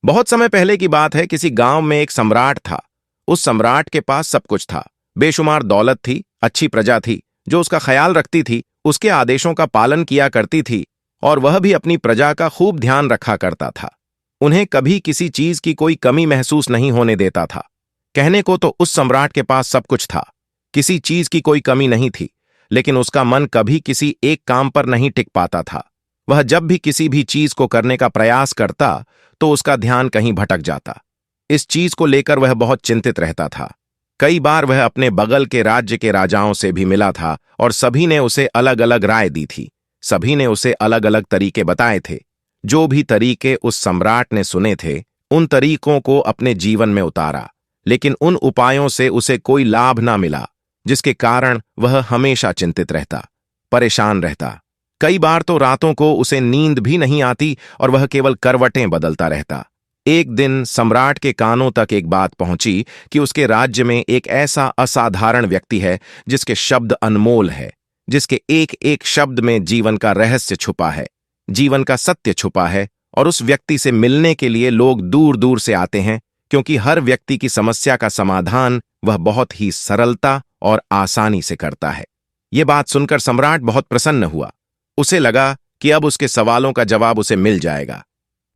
बहुत समय पहले की बात है। किसी गांव में एक सम्राट था। उस सम्राट के पास सब कुछ था। बेशुमार दौलत थी, अच्छी प्रजा थी जो उसका ख्याल रखती थी, उसके आदेशों का पालन किया करती थी, और वह भी अपनी प्रजा का खूब ध्यान रखा करता था। उन्हें कभी किसी चीज की कोई कमी महसूस नहीं होने देता था। कहने को तो उस सम्राट के पास सब कुछ था, किसी चीज की कोई कमी नहीं थी, लेकिन उसका मन कभी किसी एक काम पर नहीं टिक पाता था। वह जब भी किसी भी चीज को करने का प्रयास करता तो उसका ध्यान कहीं भटक जाता। इस चीज को लेकर वह बहुत चिंतित रहता था। कई बार वह अपने बगल के राज्य के राजाओं से भी मिला था और सभी ने उसे अलग अलग राय दी थी। सभी ने उसे अलग अलग तरीके बताए थे। जो भी तरीके उस सम्राट ने सुने थे, उन तरीकों को अपने जीवन में उतारा, लेकिन उन उपायों से उसे कोई लाभ ना मिला, जिसके कारण वह हमेशा चिंतित रहता, परेशान रहता। कई बार तो रातों को उसे नींद भी नहीं आती और वह केवल करवटें बदलता रहता। एक दिन सम्राट के कानों तक एक बात पहुंची कि उसके राज्य में एक ऐसा असाधारण व्यक्ति है जिसके शब्द अनमोल है, जिसके एक एक शब्द में जीवन का रहस्य छुपा है, जीवन का सत्य छुपा है। और उस व्यक्ति से मिलने के लिए लोग दूर दूर से आते हैं, क्योंकि हर व्यक्ति की समस्या का समाधान वह बहुत ही सरलता और आसानी से करता है। ये बात सुनकर सम्राट बहुत प्रसन्न हुआ। उसे लगा कि अब उसके सवालों का जवाब उसे मिल जाएगा।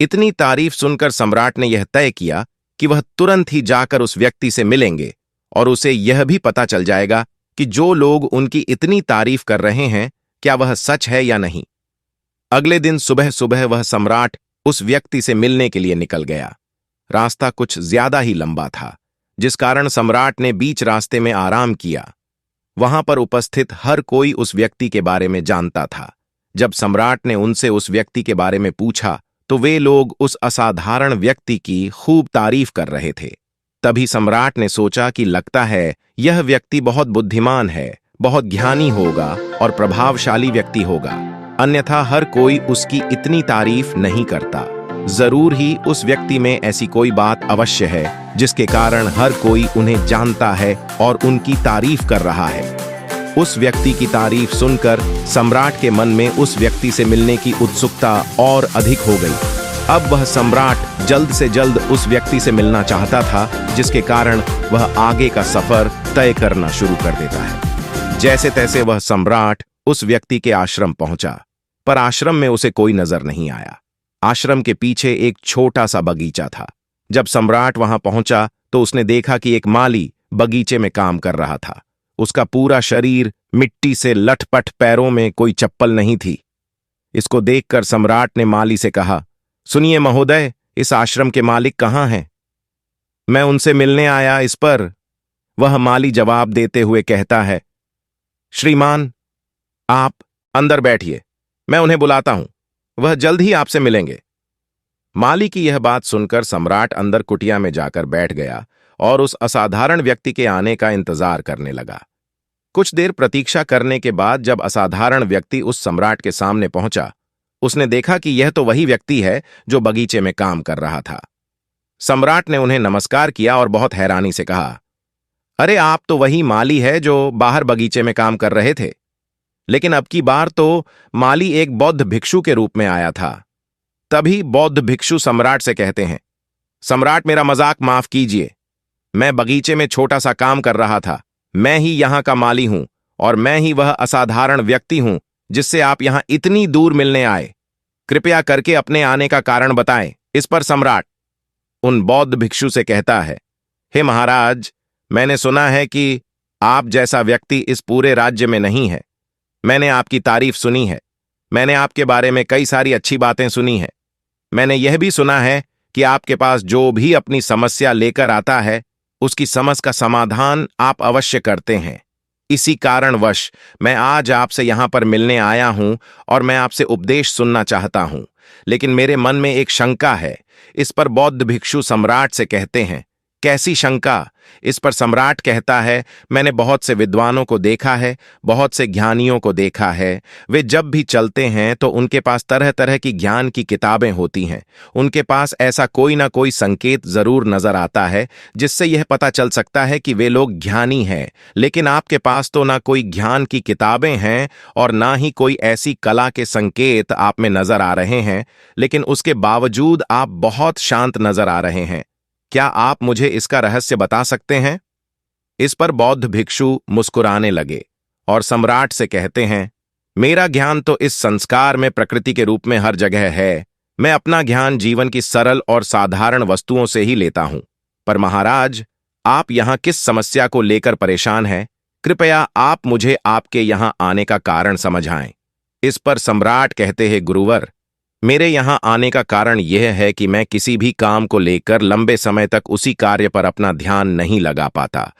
इतनी तारीफ सुनकर सम्राट ने यह तय किया कि वह तुरंत ही जाकर उस व्यक्ति से मिलेंगे और उसे यह भी पता चल जाएगा कि जो लोग उनकी इतनी तारीफ कर रहे हैं, क्या वह सच है या नहीं। अगले दिन सुबह सुबह वह सम्राट उस व्यक्ति से मिलने के लिए निकल गया। रास्ता कुछ ज्यादा ही लंबा था, जिस कारण सम्राट ने बीच रास्ते में आराम किया। वहां पर उपस्थित हर कोई उस व्यक्ति के बारे में जानता था। जब सम्राट ने उनसे उस व्यक्ति के बारे में पूछा तो वे लोग उस असाधारण व्यक्ति की खूब तारीफ कर रहे थे। तभी सम्राट ने सोचा कि लगता है यह व्यक्ति बहुत बुद्धिमान है, बहुत ज्ञानी होगा और प्रभावशाली व्यक्ति होगा, अन्यथा हर कोई उसकी इतनी तारीफ नहीं करता। जरूर ही उस व्यक्ति में ऐसी कोई बात अवश्य है जिसके कारण हर कोई उन्हें जानता है और उनकी तारीफ कर रहा है। उस व्यक्ति की तारीफ सुनकर सम्राट के मन में उस व्यक्ति से मिलने की उत्सुकता और अधिक हो गई। अब वह सम्राट जल्द से जल्द उस व्यक्ति से मिलना चाहता था, जिसके कारण वह आगे का सफर तय करना शुरू कर देता है। जैसे तैसे वह सम्राट उस व्यक्ति के आश्रम पहुंचा, पर आश्रम में उसे कोई नजर नहीं आया। आश्रम के पीछे एक छोटा सा बगीचा था। जब सम्राट वहां पहुंचा तो उसने देखा कि एक माली बगीचे में काम कर रहा था। उसका पूरा शरीर मिट्टी से लटपट, पैरों में कोई चप्पल नहीं थी। इसको देखकर सम्राट ने माली से कहा, सुनिए महोदय, इस आश्रम के मालिक कहाँ हैं? मैं उनसे मिलने आया। इस पर वह माली जवाब देते हुए कहता है, श्रीमान, आप अंदर बैठिए, मैं उन्हें बुलाता हूं, वह जल्द ही आपसे मिलेंगे। माली की यह बात सुनकर सम्राट अंदर कुटिया में जाकर बैठ गया और उस असाधारण व्यक्ति के आने का इंतजार करने लगा। कुछ देर प्रतीक्षा करने के बाद जब असाधारण व्यक्ति उस सम्राट के सामने पहुंचा, उसने देखा कि यह तो वही व्यक्ति है जो बगीचे में काम कर रहा था। सम्राट ने उन्हें नमस्कार किया और बहुत हैरानी से कहा, अरे आप तो वही माली है जो बाहर बगीचे में काम कर रहे थे, लेकिन अब की बार तो माली एक बौद्ध भिक्षु के रूप में आया था। तभी बौद्ध भिक्षु सम्राट से कहते हैं, सम्राट, मेरा मजाक माफ कीजिए, मैं बगीचे में छोटा सा काम कर रहा था। मैं ही यहां का माली हूं और मैं ही वह असाधारण व्यक्ति हूं जिससे आप यहां इतनी दूर मिलने आए। कृपया करके अपने आने का कारण बताएं। इस पर सम्राट उन बौद्ध भिक्षु से कहता है, हे महाराज, मैंने सुना है कि आप जैसा व्यक्ति इस पूरे राज्य में नहीं है। मैंने आपकी तारीफ सुनी है। मैंने आपके बारे में कई सारी अच्छी बातें सुनी हैं। मैंने यह भी सुना है कि आपके पास जो भी अपनी समस्या लेकर आता है, उसकी समस्या का समाधान आप अवश्य करते हैं। इसी कारणवश मैं आज आपसे यहां पर मिलने आया हूं और मैं आपसे उपदेश सुनना चाहता हूं, लेकिन मेरे मन में एक शंका है। इस पर बौद्ध भिक्षु सम्राट से कहते हैं कैसी शंका। इस पर सम्राट कहता है, मैंने बहुत से विद्वानों को देखा है, बहुत से ज्ञानियों को देखा है। वे जब भी चलते हैं तो उनके पास तरह तरह की ज्ञान की किताबें होती हैं। उनके पास ऐसा कोई ना कोई संकेत जरूर नजर आता है जिससे यह पता चल सकता है कि वे लोग ज्ञानी हैं। लेकिन आपके पास तो ना कोई ज्ञान की किताबें हैं और ना ही कोई ऐसी कला के संकेत आप में नजर आ रहे हैं, लेकिन उसके बावजूद आप बहुत शांत नजर आ रहे हैं। क्या आप मुझे इसका रहस्य बता सकते हैं? इस पर बौद्ध भिक्षु मुस्कुराने लगे और सम्राट से कहते हैं, मेरा ज्ञान तो इस संस्कार में प्रकृति के रूप में हर जगह है। मैं अपना ज्ञान जीवन की सरल और साधारण वस्तुओं से ही लेता हूं। पर महाराज, आप यहां किस समस्या को लेकर परेशान हैं? कृपया आप मुझे आपके यहां आने का कारण समझाएं। इस पर सम्राट कहते हैं, गुरुवर, मेरे यहां आने का कारण यह है कि मैं किसी भी काम को लेकर लंबे समय तक उसी कार्य पर अपना ध्यान नहीं लगा पाता।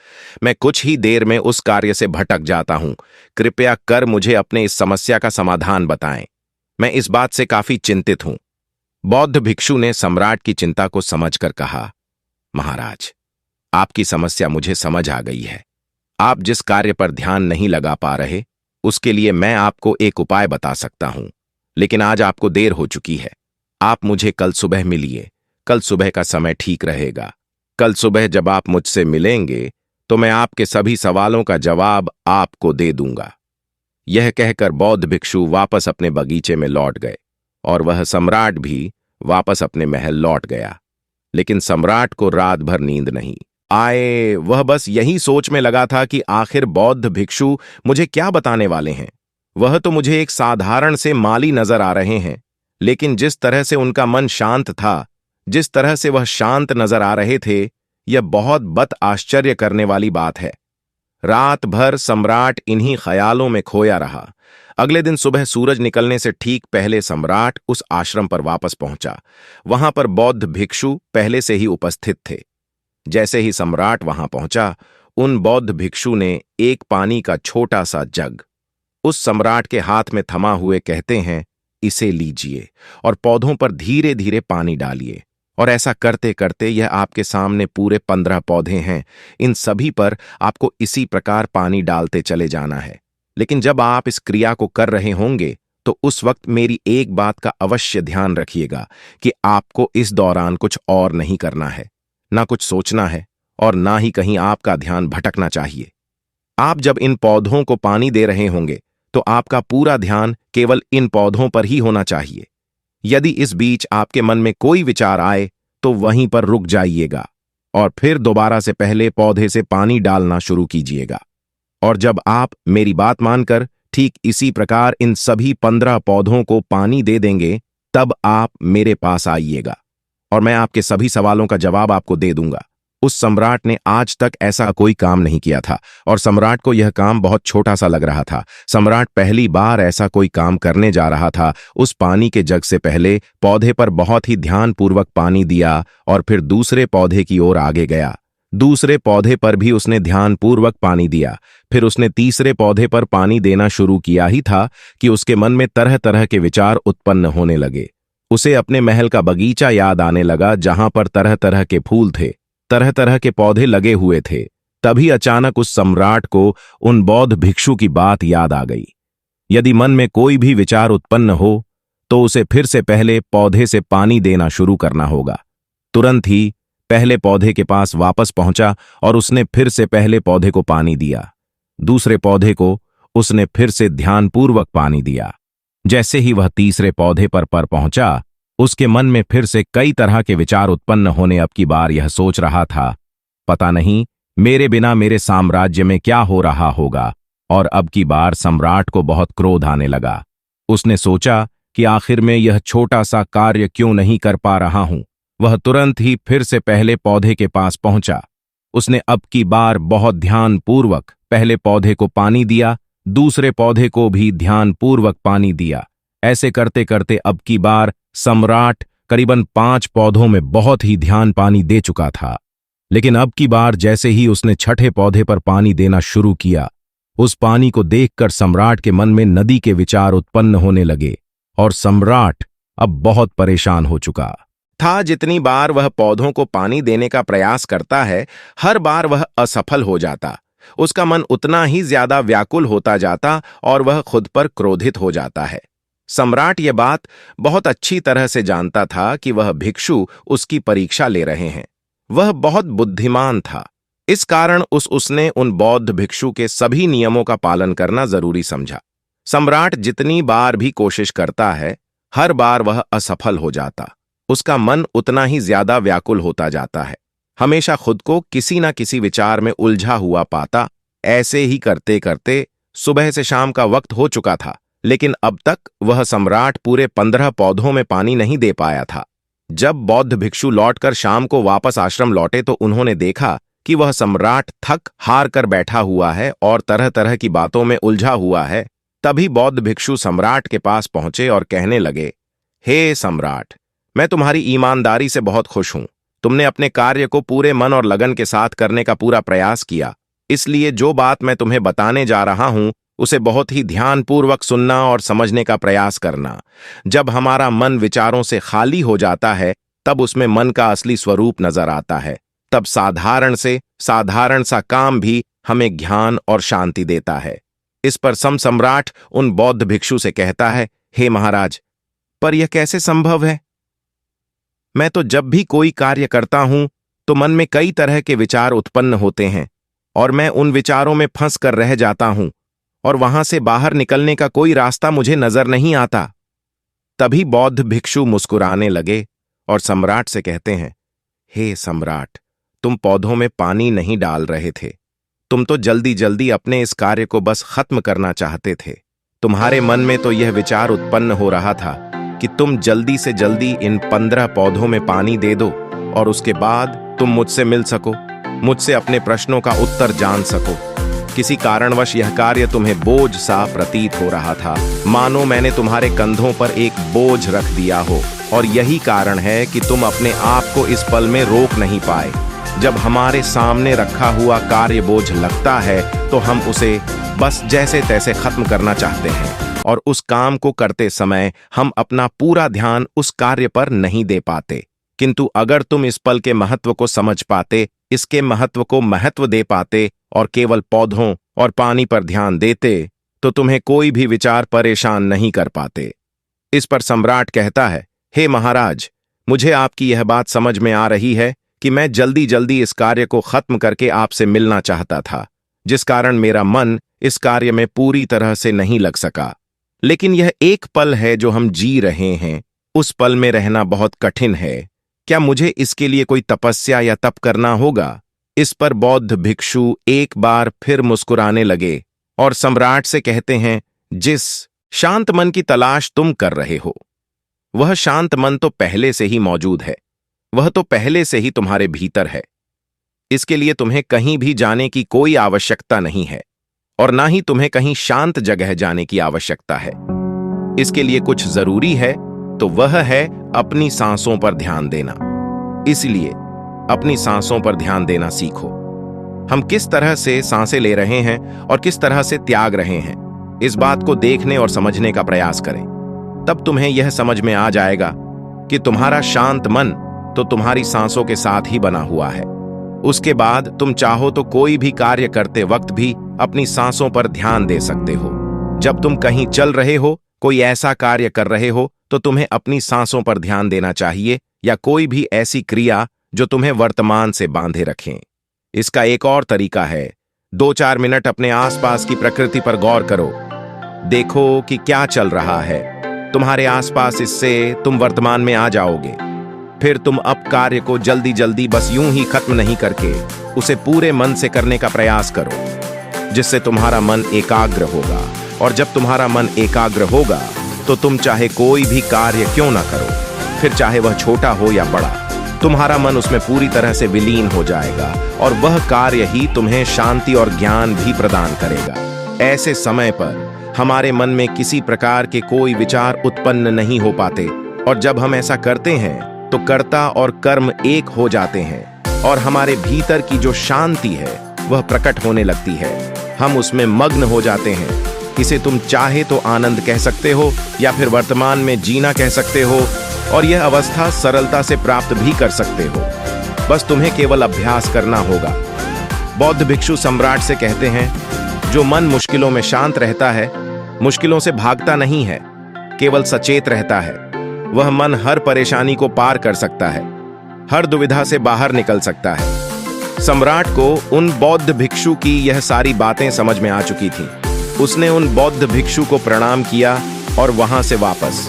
मैं कुछ ही देर में उस कार्य से भटक जाता हूं। कृपया कर मुझे अपने इस समस्या का समाधान बताएं। मैं इस बात से काफी चिंतित हूं। बौद्ध भिक्षु ने सम्राट की चिंता को समझकर कहा, महाराज, आपकी समस्या मुझे समझ आ गई है। आप जिस कार्य पर ध्यान नहीं लगा पा रहे, उसके लिए मैं आपको एक उपाय बता सकता हूं, लेकिन आज आपको देर हो चुकी है। आप मुझे कल सुबह मिलिए। कल सुबह का समय ठीक रहेगा। कल सुबह जब आप मुझसे मिलेंगे तो मैं आपके सभी सवालों का जवाब आपको दे दूंगा। यह कहकर बौद्ध भिक्षु वापस अपने बगीचे में लौट गए और वह सम्राट भी वापस अपने महल लौट गया। लेकिन सम्राट को रात भर नींद नहीं आए। वह बस यही सोच में लगा था कि आखिर बौद्ध भिक्षु मुझे क्या बताने वाले हैं। वह तो मुझे एक साधारण से माली नजर आ रहे हैं, लेकिन जिस तरह से उनका मन शांत था, जिस तरह से वह शांत नजर आ रहे थे, यह बहुत बत आश्चर्य करने वाली बात है। रात भर सम्राट इन्हीं ख्यालों में खोया रहा। अगले दिन सुबह सूरज निकलने से ठीक पहले सम्राट उस आश्रम पर वापस पहुंचा। वहां पर बौद्ध भिक्षु पहले से ही उपस्थित थे। जैसे ही सम्राट वहां पहुंचा, उन बौद्ध भिक्षु ने एक पानी का छोटा सा जग उस सम्राट के हाथ में थमा हुए कहते हैं, इसे लीजिए और पौधों पर धीरे धीरे पानी डालिए। और ऐसा करते करते यह आपके सामने पूरे 15 पौधे हैं। इन सभी पर आपको इसी प्रकार पानी डालते चले जाना है। लेकिन जब आप इस क्रिया को कर रहे होंगे तो उस वक्त मेरी एक बात का अवश्य ध्यान रखिएगा कि आपको इस दौरान कुछ और नहीं करना है, ना कुछ सोचना है और ना ही कहीं आपका ध्यान भटकना चाहिए। आप जब इन पौधों को पानी दे रहे होंगे तो आपका पूरा ध्यान केवल इन पौधों पर ही होना चाहिए। यदि इस बीच आपके मन में कोई विचार आए तो वहीं पर रुक जाइएगा और फिर दोबारा से पहले पौधे से पानी डालना शुरू कीजिएगा। और जब आप मेरी बात मानकर ठीक इसी प्रकार इन सभी 15 पौधों को पानी दे देंगे, तब आप मेरे पास आइएगा और मैं आपके सभी सवालों का जवाब आपको दे दूंगा। उस सम्राट ने आज तक ऐसा कोई काम नहीं किया था और सम्राट को यह काम बहुत छोटा सा लग रहा था। सम्राट पहली बार ऐसा कोई काम करने जा रहा था। उस पानी के जग से पहले पौधे पर बहुत ही ध्यानपूर्वक पानी दिया और फिर दूसरे पौधे की ओर आगे गया। दूसरे पौधे पर भी उसने ध्यानपूर्वक पानी दिया। फिर उसने तीसरे पौधे पर पानी देना शुरू किया ही था कि उसके मन में तरह तरह के विचार उत्पन्न होने लगे। उसे अपने महल का बगीचा याद आने लगा, जहां पर तरह तरह के फूल थे, तरह तरह के पौधे लगे हुए थे। तभी अचानक उस सम्राट को उन बौद्ध भिक्षु की बात याद आ गई। यदि मन में कोई भी विचार उत्पन्न हो तो उसे फिर से पहले पौधे से पानी देना शुरू करना होगा। तुरंत ही पहले पौधे के पास वापस पहुंचा और उसने फिर से पहले पौधे को पानी दिया। दूसरे पौधे को उसने फिर से ध्यानपूर्वक पानी दिया। जैसे ही वह तीसरे पौधे पर पहुंचा, उसके मन में फिर से कई तरह के विचार उत्पन्न होने। अब की बार यह सोच रहा था, पता नहीं मेरे बिना मेरे साम्राज्य में क्या हो रहा होगा। और अब की बार सम्राट को बहुत क्रोध आने लगा। उसने सोचा कि आखिर में यह छोटा सा कार्य क्यों नहीं कर पा रहा हूं। वह तुरंत ही फिर से पहले पौधे के पास पहुंचा। उसने अब की बार बहुत ध्यानपूर्वक पहले पौधे को पानी दिया, दूसरे पौधे को भी ध्यानपूर्वक पानी दिया। ऐसे करते करते अब की बार सम्राट करीबन 5 पौधों में बहुत ही ध्यान पानी दे चुका था। लेकिन अब की बार जैसे ही उसने छठे पौधे पर पानी देना शुरू किया, उस पानी को देखकर सम्राट के मन में नदी के विचार उत्पन्न होने लगे और सम्राट अब बहुत परेशान हो चुका। था जितनी बार वह पौधों को पानी देने का प्रयास करता है, हर बार वह असफल हो जाता। उसका मन उतना ही ज्यादा व्याकुल होता जाता और वह खुद पर क्रोधित हो जाता है। सम्राट यह बात बहुत अच्छी तरह से जानता था कि वह भिक्षु उसकी परीक्षा ले रहे हैं। वह बहुत बुद्धिमान था, इस कारण उसने उन बौद्ध भिक्षु के सभी नियमों का पालन करना जरूरी समझा। सम्राट जितनी बार भी कोशिश करता है, हर बार वह असफल हो जाता। उसका मन उतना ही ज्यादा व्याकुल होता जाता है, हमेशा खुद को किसी न किसी विचार में उलझा हुआ पाता। ऐसे ही करते करते सुबह से शाम का वक्त हो चुका था, लेकिन अब तक वह सम्राट पूरे 15 पौधों में पानी नहीं दे पाया था। जब बौद्ध भिक्षु लौटकर शाम को वापस आश्रम लौटे तो उन्होंने देखा कि वह सम्राट थक हार कर बैठा हुआ है और तरह तरह की बातों में उलझा हुआ है। तभी बौद्ध भिक्षु सम्राट के पास पहुंचे और कहने लगे, हे सम्राट, मैं तुम्हारी ईमानदारी से बहुत खुश हूं। तुमने अपने कार्य को पूरे मन और लगन के साथ करने का पूरा प्रयास किया, इसलिए जो बात मैं तुम्हें बताने जा रहा हूं उसे बहुत ही ध्यानपूर्वक सुनना और समझने का प्रयास करना। जब हमारा मन विचारों से खाली हो जाता है, तब उसमें मन का असली स्वरूप नजर आता है। तब साधारण से साधारण सा काम भी हमें ज्ञान और शांति देता है। इस पर सम्राट उन बौद्ध भिक्षु से कहता है, हे महाराज, पर यह कैसे संभव है? मैं तो जब भी कोई कार्य करता हूं तो मन में कई तरह के विचार उत्पन्न होते हैं और मैं उन विचारों में फंस कर रह जाता हूं और वहां से बाहर निकलने का कोई रास्ता मुझे नजर नहीं आता। तभी बौद्ध भिक्षु मुस्कुराने लगे और सम्राट से कहते हैं, हे सम्राट, तुम पौधों में पानी नहीं डाल रहे थे, तुम तो जल्दी जल्दी अपने इस कार्य को बस खत्म करना चाहते थे। तुम्हारे मन में तो यह विचार उत्पन्न हो रहा था कि तुम जल्दी से जल्दी इन 15 पौधों में पानी दे दो और उसके बाद तुम मुझसे मिल सको, मुझसे अपने प्रश्नों का उत्तर जान सको। किसी कारणवश यह कार्य तुम्हें बोझ सा प्रतीत हो रहा था, मानो मैंने तुम्हारे कंधों पर एक बोझ रख दिया हो, और यही कारण है कि तुम अपने आप को इस पल में रोक नहीं पाए। जब हमारे सामने रखा हुआ कार्य बोझ लगता है तो हम उसे बस जैसे तैसे खत्म करना चाहते हैं और उस काम को करते समय हम अपना पूरा ध्यान उस कार्य पर नहीं दे पाते। किंतु अगर तुम इस पल के महत्व को समझ पाते, इसके महत्व को महत्व दे पाते और केवल पौधों और पानी पर ध्यान देते, तो तुम्हें कोई भी विचार परेशान नहीं कर पाते। इस पर सम्राट कहता है, हे महाराज, मुझे आपकी यह बात समझ में आ रही है कि मैं जल्दी जल्दी इस कार्य को खत्म करके आपसे मिलना चाहता था, जिस कारण मेरा मन इस कार्य में पूरी तरह से नहीं लग सका। लेकिन यह एक पल है जो हम जी रहे हैं, उस पल में रहना बहुत कठिन है। क्या मुझे इसके लिए कोई तपस्या या तप करना होगा? इस पर बौद्ध भिक्षु एक बार फिर मुस्कुराने लगे और सम्राट से कहते हैं, जिस शांत मन की तलाश तुम कर रहे हो, वह शांत मन तो पहले से ही मौजूद है, वह तो पहले से ही तुम्हारे भीतर है। इसके लिए तुम्हें कहीं भी जाने की कोई आवश्यकता नहीं है और ना ही तुम्हें कहीं शांत जगह जाने की आवश्यकता है। इसके लिए कुछ जरूरी है तो वह है अपनी सांसों पर ध्यान देना। इसलिए अपनी सांसों पर ध्यान देना सीखो। हम किस तरह से सांसें ले रहे हैं और किस तरह से त्याग रहे हैं, इस बात को देखने और समझने का प्रयास करें। तब तुम्हें यह समझ में आ जाएगा कि तुम्हारा शांत मन तो तुम्हारी सांसों के साथ ही बना हुआ है। उसके बाद तुम चाहो तो कोई भी कार्य करते वक्त भी अपनी सांसों पर ध्यान दे सकते हो। जब तुम कहीं चल रहे हो, कोई ऐसा कार्य कर रहे हो, तो तुम्हें अपनी सांसों पर ध्यान देना चाहिए, या कोई भी ऐसी क्रिया जो तुम्हें वर्तमान से बांधे रखें। इसका एक और तरीका है, 2-4 मिनट अपने आसपास की प्रकृति पर गौर करो। देखो कि क्या चल रहा है तुम्हारे आसपास, इससे तुम वर्तमान में आ जाओगे। फिर तुम अब कार्य को जल्दी जल्दी बस यूं ही खत्म नहीं करके उसे पूरे मन से करने का प्रयास करो, जिससे तुम्हारा मन एकाग्र होगा। और जब तुम्हारा मन एकाग्र होगा तो तुम चाहे कोई भी कार्य क्यों ना करो, फिर चाहे वह छोटा हो या बड़ा, तुम्हारा मन उसमें पूरी तरह से विलीन हो जाएगा और वह कार्य ही तुम्हें शांति और ज्ञान भी प्रदान करेगा। ऐसे समय पर हमारे मन में किसी प्रकार के कोई विचार उत्पन्न नहीं हो पाते, और जब हम ऐसा करते हैं तो कर्ता और कर्म एक हो जाते हैं और हमारे भीतर की जो शांति है वह प्रकट होने लगती है। हम उसमें मग्न हो जाते हैं। इसे तुम चाहे तो आनंद कह सकते हो या फिर वर्तमान में जीना कह सकते हो, और यह अवस्था सरलता से प्राप्त भी कर सकते हो। बस तुम्हें केवल अभ्यास करना होगा। बौद्ध भिक्षु सम्राट से कहते हैं, जो मन मुश्किलों में शांत रहता है, मुश्किलों से भागता नहीं है, केवल सचेत रहता है, वह मन हर परेशानी को पार कर सकता है, हर दुविधा से बाहर निकल सकता है। सम्राट को उन बौद्ध भिक्षु की यह सारी बातें समझ में आ चुकी थीं। उसने उन बौद्ध भिक्षु को प्रणाम किया और वहां से वापस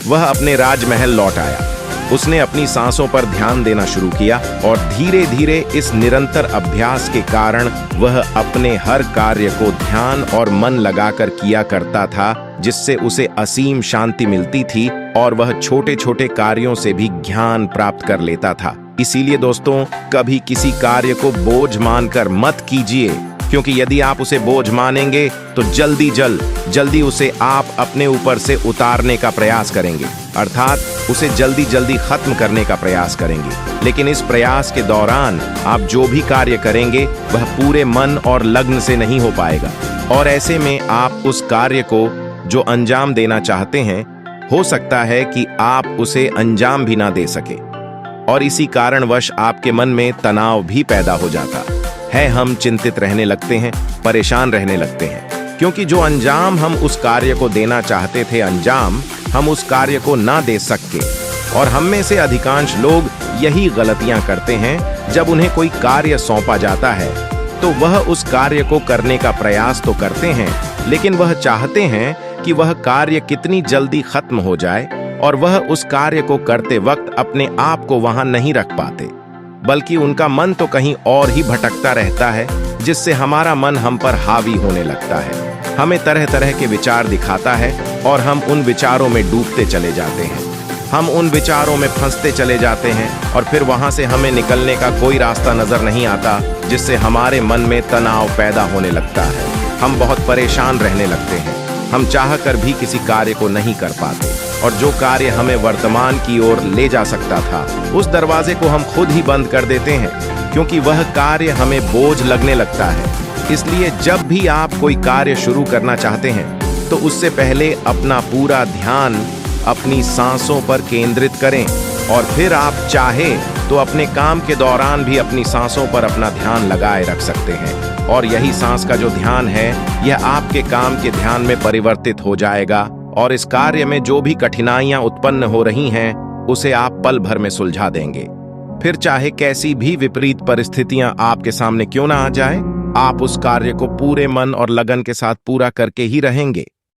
वह अपने राजमहल लौट आया। उसने अपनी सांसों पर ध्यान देना शुरू किया और धीरे धीरे इस निरंतर अभ्यास के कारण वह अपने हर कार्य को ध्यान और मन लगाकर किया करता था, जिससे उसे असीम शांति मिलती थी और वह छोटे छोटे कार्यों से भी ज्ञान प्राप्त कर लेता था। इसीलिए दोस्तों, कभी किसी कार्य को बोझ मानकर मत कीजिए, क्योंकि यदि आप उसे बोझ मानेंगे तो जल्दी उसे आप अपने ऊपर से उतारने का प्रयास करेंगे, अर्थात उसे जल्दी खत्म करने का प्रयास करेंगे। लेकिन इस प्रयास के दौरान आप जो भी कार्य करेंगे वह पूरे मन और लग्न से नहीं हो पाएगा, और ऐसे में आप उस कार्य को जो अंजाम देना चाहते हैं, हो सकता है कि आप उसे अंजाम भी ना दे सके, और इसी कारणवश आपके मन में तनाव भी पैदा हो जाता है। हम चिंतित रहने लगते हैं, परेशान रहने लगते हैं, क्योंकि जो अंजाम हम उस कार्य को देना चाहते थे, अंजाम हम उस कार्य को ना दे सके। और हम में से अधिकांश लोग यही गलतियां करते हैं। जब उन्हें कोई कार्य सौंपा जाता है तो वह उस कार्य को करने का प्रयास तो करते हैं, लेकिन वह चाहते हैं कि वह कार्य कितनी जल्दी खत्म हो जाए, और वह उस कार्य को करते वक्त अपने आप को वहां नहीं रख पाते, बल्कि उनका मन तो कहीं और ही भटकता रहता है, जिससे हमारा मन हम पर हावी होने लगता है। हमें तरह तरह के विचार दिखाता है और हम उन विचारों में डूबते चले जाते हैं। हम उन विचारों में फंसते चले जाते हैं और फिर वहां से हमें निकलने का कोई रास्ता नजर नहीं आता, जिससे हमारे मन में तनाव पैदा होने लगता है। हम बहुत परेशान रहने लगते हैं। हम चाहकर भी किसी कार्य को नहीं कर पाते, और जो कार्य हमें वर्तमान की ओर ले जा सकता था, उस दरवाजे को हम खुद ही बंद कर देते हैं, क्योंकि वह कार्य हमें बोझ लगने लगता है। इसलिए जब भी आप कोई कार्य शुरू करना चाहते हैं तो उससे पहले अपना पूरा ध्यान अपनी सांसों पर केंद्रित करें, और फिर आप चाहे तो अपने काम के दौरान भी अपनी सांसों पर अपना ध्यान लगाए रख सकते हैं। और यही सांस का जो ध्यान है, यह आपके काम के ध्यान में परिवर्तित हो जाएगा, और इस कार्य में जो भी कठिनाइयां उत्पन्न हो रही हैं, उसे आप पल भर में सुलझा देंगे। फिर चाहे कैसी भी विपरीत परिस्थितियां आपके सामने क्यों ना आ जाए, आप उस कार्य को पूरे मन और लगन के साथ पूरा करके ही रहेंगे।